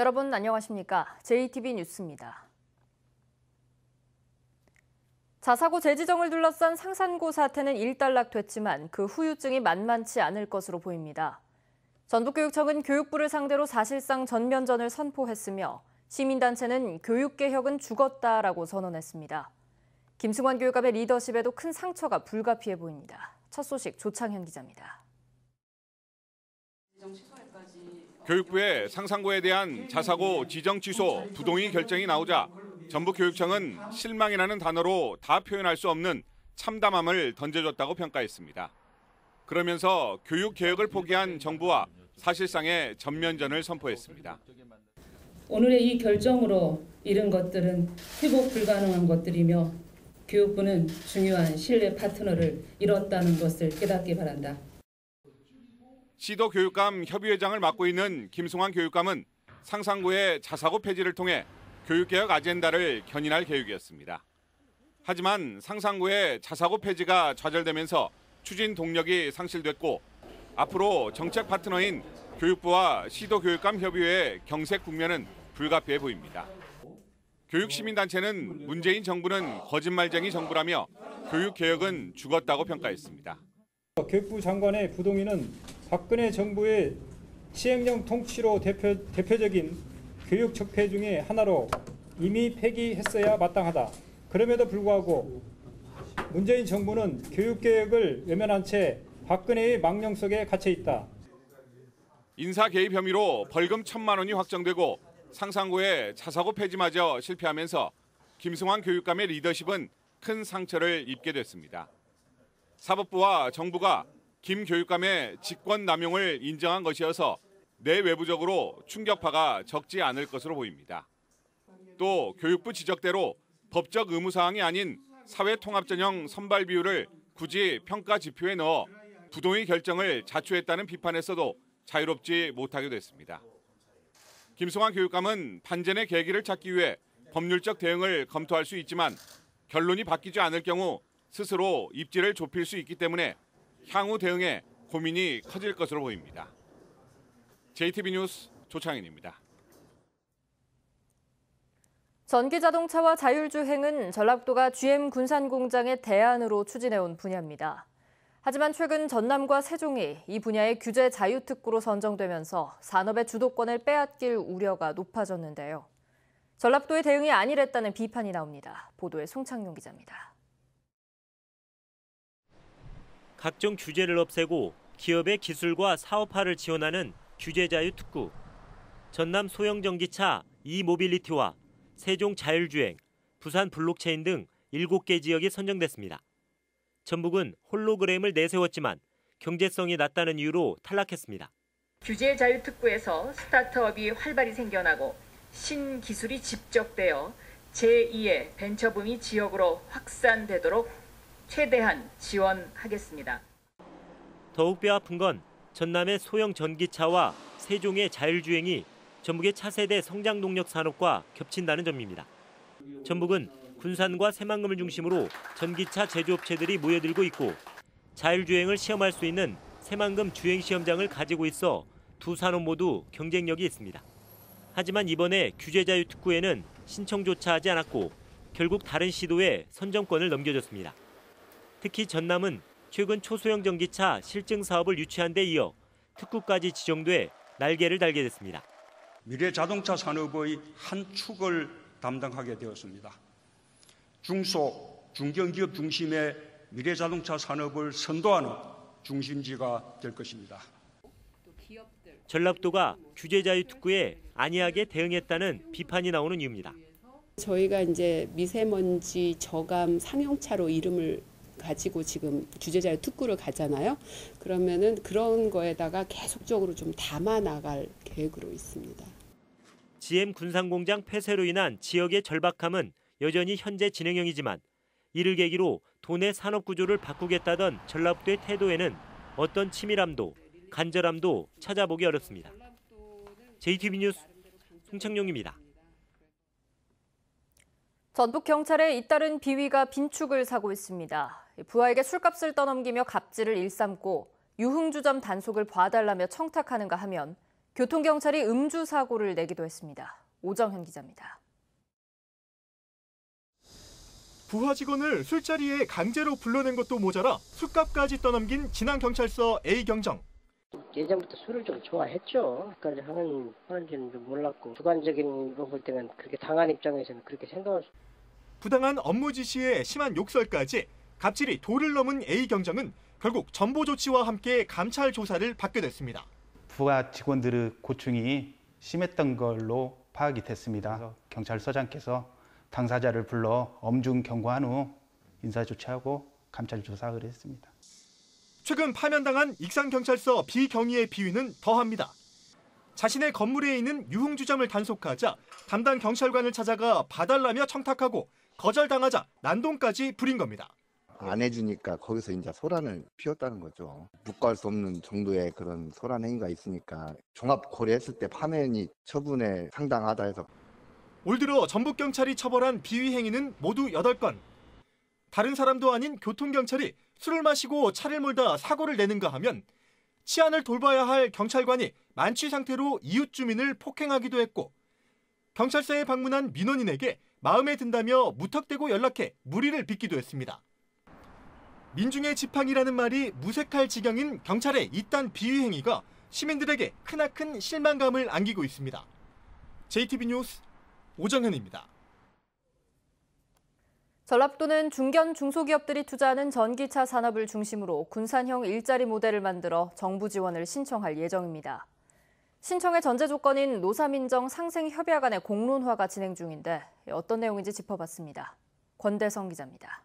여러분 안녕하십니까? JTB 뉴스입니다. 자사고 재지정을 둘러싼 상산고 사태는 일단락됐지만 그 후유증이 만만치 않을 것으로 보입니다. 전북교육청은 교육부를 상대로 사실상 전면전을 선포했으며 시민단체는 교육개혁은 죽었다라고 선언했습니다. 김승환 교육감의 리더십에도 큰 상처가 불가피해 보입니다. 첫 소식 조창현 기자입니다. 교육부의 상산고에 대한 자사고 지정 취소 부동의 결정이 나오자 전북교육청은 실망이라는 단어로 다 표현할 수 없는 참담함을 던져줬다고 평가했습니다. 그러면서 교육개혁을 포기한 정부와 사실상의 전면전을 선포했습니다. 오늘의 이 결정으로 이른 것들은 회복 불가능한 것들이며 교육부는 중요한 신뢰 파트너를 잃었다는 것을 깨닫기 바란다. 시도교육감 협의회장을 맡고 있는 김승환 교육감은 상산고의 자사고 폐지를 통해 교육개혁 아젠다를 견인할 계획이었습니다. 하지만 상산고의 자사고 폐지가 좌절되면서 추진 동력이 상실됐고 앞으로 정책 파트너인 교육부와 시도교육감 협의회의 경색 국면은 불가피해 보입니다. 교육시민단체는 문재인 정부는 거짓말쟁이 정부라며 교육개혁은 죽었다고 평가했습니다. 교육부 장관의 부동의는 박근혜 정부의 시행령 통치로 대표적인 교육 적폐 중에 하나로 이미 폐기했어야 마땅하다. 그럼에도 불구하고 문재인 정부는 교육개혁을 외면한 채 박근혜의 망령 속에 갇혀 있다. 인사 개입 혐의로 벌금 1,000만 원이 확정되고 상산고의 자사고 폐지마저 실패하면서 김승환 교육감의 리더십은 큰 상처를 입게 됐습니다. 사법부와 정부가 김 교육감의 직권 남용을 인정한 것이어서 내외부적으로 충격파가 적지 않을 것으로 보입니다. 또 교육부 지적대로 법적 의무사항이 아닌 사회통합전형 선발 비율을 굳이 평가 지표에 넣어 부동의 결정을 자초했다는 비판에서도 자유롭지 못하게 됐습니다. 김승환 교육감은 반전의 계기를 찾기 위해 법률적 대응을 검토할 수 있지만 결론이 바뀌지 않을 경우 스스로 입지를 좁힐 수 있기 때문에 향후 대응에 고민이 커질 것으로 보입니다. JTB 뉴스 조창현입니다. 전기자동차와 자율주행은 전라도가 GM 군산공장의 대안으로 추진해온 분야입니다. 하지만 최근 전남과 세종이 이 분야의 규제 자유특구로 선정되면서 산업의 주도권을 빼앗길 우려가 높아졌는데요. 전라도의 대응이 안일했다는 비판이 나옵니다. 보도에 송창용 기자입니다. 각종 규제를 없애고 기업의 기술과 사업화를 지원하는 규제자유특구. 전남 소형전기차 이모빌리티와 세종 자율주행, 부산 블록체인 등 7개 지역이 선정됐습니다. 전북은 홀로그램을 내세웠지만 경제성이 낮다는 이유로 탈락했습니다. 규제자유특구에서 스타트업이 활발히 생겨나고 신기술이 집적되어 제2의 벤처붐이 지역으로 확산되도록 최대한 지원하겠습니다. 더욱 뼈아픈 건 전남의 소형 전기차와 세종의 자율주행이 전북의 차세대 성장 동력 산업과 겹친다는 점입니다. 전북은 군산과 새만금을 중심으로 전기차 제조업체들이 모여들고 있고 자율주행을 시험할 수 있는 새만금 주행시험장을 가지고 있어 두 산업 모두 경쟁력이 있습니다. 하지만 이번에 규제자유특구에는 신청조차 하지 않았고 결국 다른 시도에 선정권을 넘겨줬습니다. 특히 전남은 최근 초소형 전기차 실증 사업을 유치한 데 이어 특구까지 지정돼 날개를 달게 됐습니다. 미래 자동차 산업의 한 축을 담당하게 되었습니다. 중소, 중견기업 중심의 미래 자동차 산업을 선도하는 중심지가 될 것입니다. 전라도가 규제자유특구에 안이하게 대응했다는 비판이 나오는 이유입니다. 저희가 이제 미세먼지 저감 상용차로 이름을 가지고 지금 규제자유특구를 가잖아요. 그러면은 그런 거에다가 계속적으로 좀 담아 나갈 계획으로 있습니다. GM 군산공장 폐쇄로 인한 지역의 절박함은 여전히 현재 진행형이지만 이를 계기로 도내 산업 구조를 바꾸겠다던 전라도의 태도에는 어떤 치밀함도 간절함도 찾아보기 어렵습니다. JTB 뉴스 송창용입니다. 전북경찰에 잇따른 비위가 빈축을 사고 있습니다. 부하에게 술값을 떠넘기며 갑질을 일삼고 유흥주점 단속을 봐달라며 청탁하는가 하면 교통경찰이 음주 사고를 내기도 했습니다. 오정현 기자입니다. 부하 직원을 술자리에 강제로 불러낸 것도 모자라 술값까지 떠넘긴 진안경찰서 A경정. 예전부터 술을 좀 좋아했죠. 그까지 하는지는 좀 몰랐고 주관적인 거 볼 때는 그렇게 당한 입장에서는 그렇게 생각할 수. 부당한 업무 지시에 심한 욕설까지 갑질이 도를 넘은 A경정은 결국 전보 조치와 함께 감찰 조사를 받게 됐습니다. 부하 직원들의 고충이 심했던 걸로 파악이 됐습니다. 그래서 경찰서장께서 당사자를 불러 엄중 경고한 후 인사조치하고 감찰 조사를 했습니다. 최근 파면당한 익산경찰서 B경위의 비위는 더합니다. 자신의 건물에 있는 유흥주점을 단속하자 담당 경찰관을 찾아가 봐달라며 청탁하고 거절당하자 난동까지 부린 겁니다. 안 해주니까 거기서 이제 소란을 피웠다는 거죠. 묵과할 수 없는 정도의 그런 소란 행위가 있으니까 종합 고려했을 때 파면이 처분에 상당하다 해서. 올 들어 전북경찰이 처벌한 비위 행위는 모두 8건. 다른 사람도 아닌 교통경찰이 술을 마시고 차를 몰다 사고를 내는가 하면 치안을 돌봐야 할 경찰관이 만취 상태로 이웃 주민을 폭행하기도 했고 경찰서에 방문한 민원인에게 마음에 든다며 무턱대고 연락해 물의를 빚기도 했습니다. 민중의 지팡이라는 말이 무색할 지경인 경찰의 이딴 비위 행위가 시민들에게 크나큰 실망감을 안기고 있습니다. JTB 뉴스 오정현입니다. 전라북도는 중견 중소기업들이 투자하는 전기차 산업을 중심으로 군산형 일자리 모델을 만들어 정부 지원을 신청할 예정입니다. 신청의 전제 조건인 노사민정 상생협약 안의 공론화가 진행 중인데 어떤 내용인지 짚어봤습니다. 권대성 기자입니다.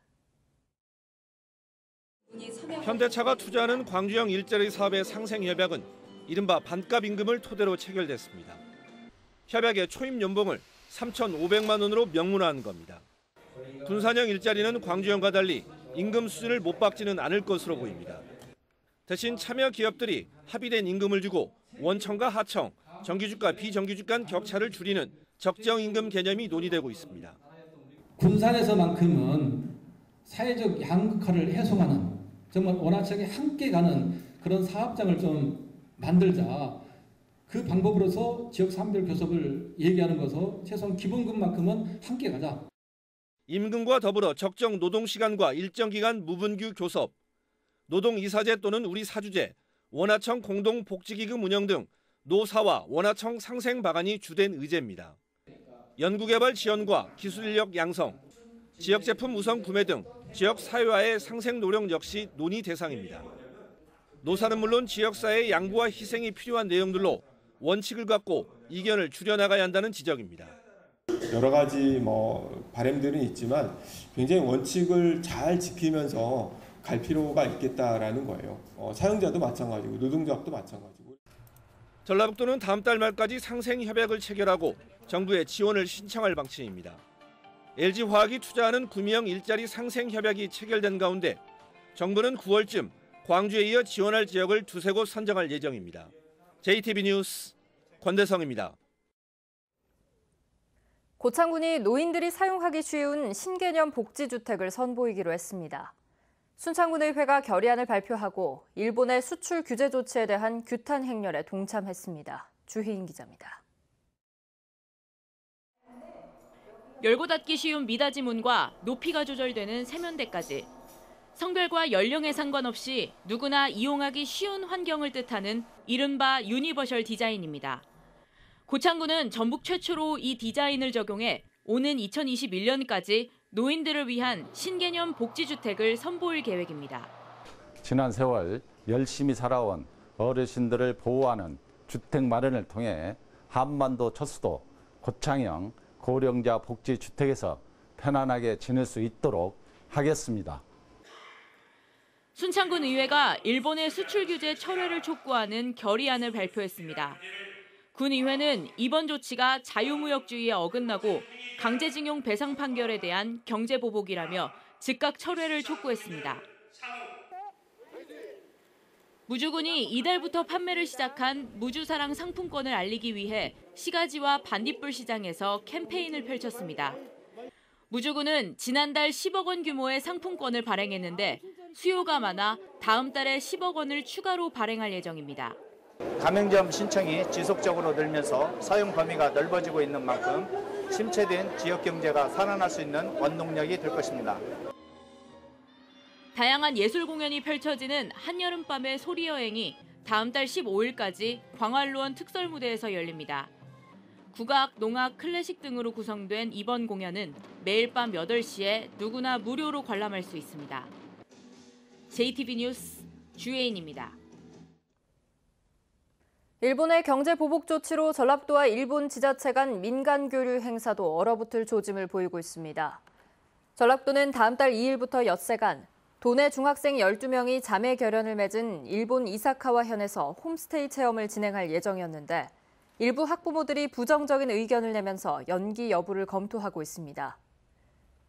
현대차가 투자하는 광주형 일자리 사업의 상생협약은 이른바 반값 임금을 토대로 체결됐습니다. 협약의 초임 연봉을 3,500만 원으로 명문화한 겁니다. 군산형 일자리는 광주형과 달리 임금 수준을 못 박지는 않을 것으로 보입니다. 대신 참여 기업들이 합의된 임금을 주고 원청과 하청, 정규직과 비정규직 간 격차를 줄이는 적정 임금 개념이 논의되고 있습니다. 군산에서만큼은 사회적 양극화를 해소하는 정말 원활하게 함께 가는 그런 사업장을 좀 만들자. 그 방법으로서 지역 사람들 교섭을 얘기하는 것은 최소한 기본급만큼은 함께 가자. 임금과 더불어 적정 노동시간과 일정 기간 무분규 교섭, 노동이사제 또는 우리 사주제, 원하청 공동복지기금 운영 등 노사와 원하청 상생 방안이 주된 의제입니다. 연구개발 지원과 기술인력 양성, 지역제품 우선 구매 등 지역 사회와의 상생 노력 역시 논의 대상입니다. 노사는 물론 지역사회의 양보와 희생이 필요한 내용들로 원칙을 갖고 이견을 줄여나가야 한다는 지적입니다. 여러 가지 바람들은 있지만 굉장히 원칙을 잘 지키면서 갈 필요가 있겠다라는 거예요. 사용자도 마찬가지고 노동조합도 마찬가지고. 전라북도는 다음 달 말까지 상생협약을 체결하고 정부에 지원을 신청할 방침입니다. LG화학이 투자하는 구미형 일자리 상생협약이 체결된 가운데 정부는 9월쯤 광주에 이어 지원할 지역을 2-3곳 선정할 예정입니다. JTB 뉴스 권대성입니다. 고창군이 노인들이 사용하기 쉬운 신개념 복지주택을 선보이기로 했습니다. 순창군의회가 결의안을 발표하고 일본의 수출 규제 조치에 대한 규탄 행렬에 동참했습니다. 주희인 기자입니다. 열고 닫기 쉬운 미닫이 문과 높이가 조절되는 세면대까지 성별과 연령에 상관없이 누구나 이용하기 쉬운 환경을 뜻하는 이른바 유니버셜 디자인입니다. 고창군은 전북 최초로 이 디자인을 적용해 오는 2021년까지 노인들을 위한 신개념 복지주택을 선보일 계획입니다. 지난 세월 열심히 살아온 어르신들을 보호하는 주택 마련을 통해 한반도 첫수도 고창형 고령자 복지주택에서 편안하게 지낼 수 있도록 하겠습니다. 순창군 의회가 일본의 수출 규제 철회를 촉구하는 결의안을 발표했습니다. 군의회는 이번 조치가 자유무역주의에 어긋나고 강제징용 배상 판결에 대한 경제보복이라며 즉각 철회를 촉구했습니다. 무주군이 이달부터 판매를 시작한 무주사랑 상품권을 알리기 위해 시가지와 반딧불 시장에서 캠페인을 펼쳤습니다. 무주군은 지난달 10억 원 규모의 상품권을 발행했는데 수요가 많아 다음 달에 10억 원을 추가로 발행할 예정입니다. 가맹점 신청이 지속적으로 늘면서 사용 범위가 넓어지고 있는 만큼 침체된 지역 경제가 살아날 수 있는 원동력이 될 것입니다. 다양한 예술 공연이 펼쳐지는 한여름밤의 소리여행이 다음 달 15일까지 광활로원 특설무대에서 열립니다. 국악, 농악, 클래식 등으로 구성된 이번 공연은 매일 밤 8시에 누구나 무료로 관람할 수 있습니다. JTB 뉴스 주혜인입니다. 일본의 경제 보복 조치로 전라도와 일본 지자체 간 민간 교류 행사도 얼어붙을 조짐을 보이고 있습니다. 전라도는 다음 달 2일부터 엿새간 도내 중학생 12명이 자매 결연을 맺은 일본 이사카와현에서 홈스테이 체험을 진행할 예정이었는데 일부 학부모들이 부정적인 의견을 내면서 연기 여부를 검토하고 있습니다.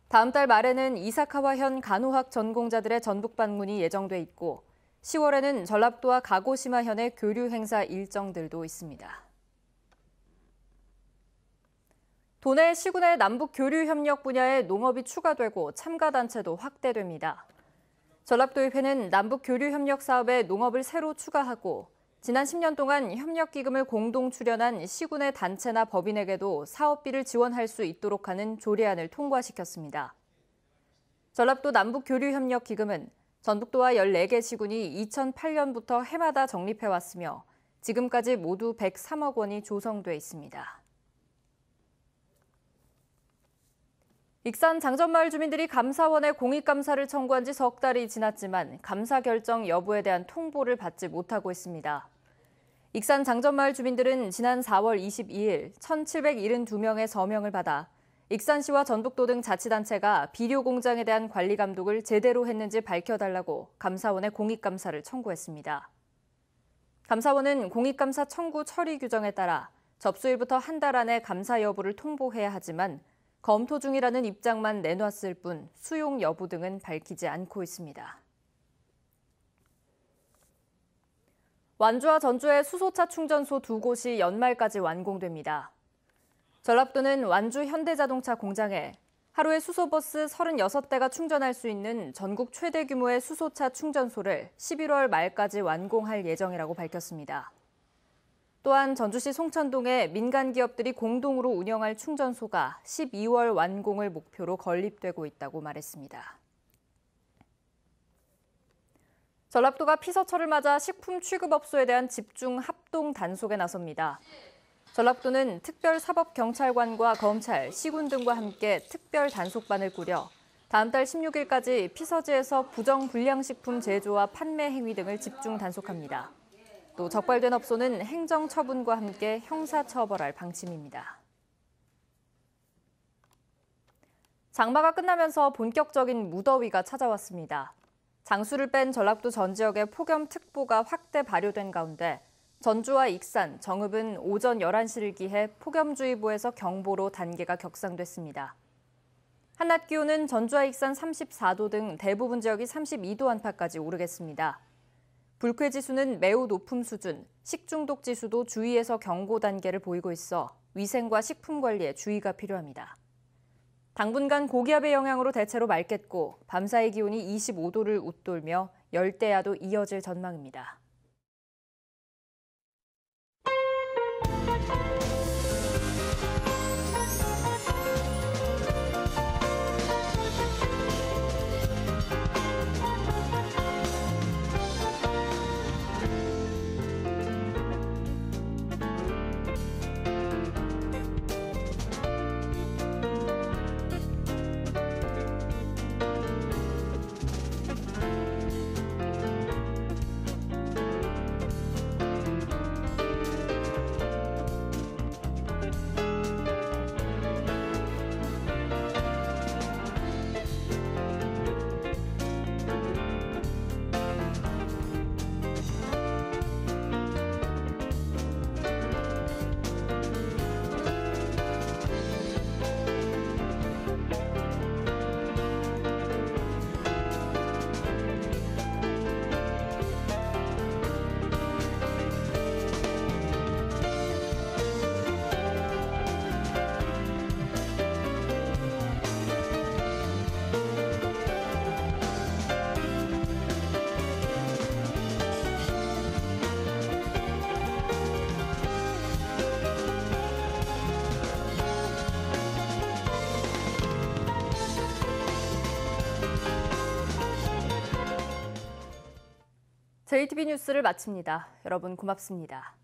다음 달 말에는 이사카와현 간호학 전공자들의 전북 방문이 예정돼 있고 10월에는 전라도와 가고시마현의 교류 행사 일정들도 있습니다. 도내 시군의 남북 교류 협력 분야에 농업이 추가되고 참가 단체도 확대됩니다. 전라도의회는 남북 교류 협력 사업에 농업을 새로 추가하고 지난 10년 동안 협력기금을 공동 출연한 시군의 단체나 법인에게도 사업비를 지원할 수 있도록 하는 조례안을 통과시켰습니다. 전라도 남북교류협력기금은 전북도와 14개 시군이 2008년부터 해마다 적립해왔으며 지금까지 모두 103억 원이 조성돼 있습니다. 익산 장전마을 주민들이 감사원에 공익감사를 청구한 지 석 달이 지났지만 감사 결정 여부에 대한 통보를 받지 못하고 있습니다. 익산 장전마을 주민들은 지난 4월 22일 1,772명의 서명을 받아 익산시와 전북도 등 자치단체가 비료 공장에 대한 관리 감독을 제대로 했는지 밝혀달라고 감사원에 공익감사를 청구했습니다. 감사원은 공익감사 청구 처리 규정에 따라 접수일부터 한 달 안에 감사 여부를 통보해야 하지만 검토 중이라는 입장만 내놨을 뿐 수용 여부 등은 밝히지 않고 있습니다. 완주와 전주의 수소차 충전소 2곳이 연말까지 완공됩니다. 전라도는 완주 현대자동차 공장에 하루에 수소버스 36대가 충전할 수 있는 전국 최대 규모의 수소차 충전소를 11월 말까지 완공할 예정이라고 밝혔습니다. 또한 전주시 송천동에 민간 기업들이 공동으로 운영할 충전소가 12월 완공을 목표로 건립되고 있다고 말했습니다. 전라도가 피서철을 맞아 식품 취급업소에 대한 집중 합동 단속에 나섭니다. 전라도는 특별사법경찰관과 검찰, 시군 등과 함께 특별 단속반을 꾸려 다음 달 16일까지 피서지에서 부정불량식품 제조와 판매 행위 등을 집중 단속합니다. 또 적발된 업소는 행정처분과 함께 형사처벌할 방침입니다. 장마가 끝나면서 본격적인 무더위가 찾아왔습니다. 장수를 뺀 전라도 전 지역에 폭염특보가 확대 발효된 가운데 전주와 익산, 정읍은 오전 11시를 기해 폭염주의보에서 경보로 단계가 격상됐습니다. 한낮 기온은 전주와 익산 34도 등 대부분 지역이 32도 안팎까지 오르겠습니다. 불쾌지수는 매우 높음 수준, 식중독 지수도 주의에서 경고 단계를 보이고 있어 위생과 식품 관리에 주의가 필요합니다. 당분간 고기압의 영향으로 대체로 맑겠고 밤사이 기온이 25도를 웃돌며 열대야도 이어질 전망입니다. JTB 뉴스를 마칩니다. 여러분 고맙습니다.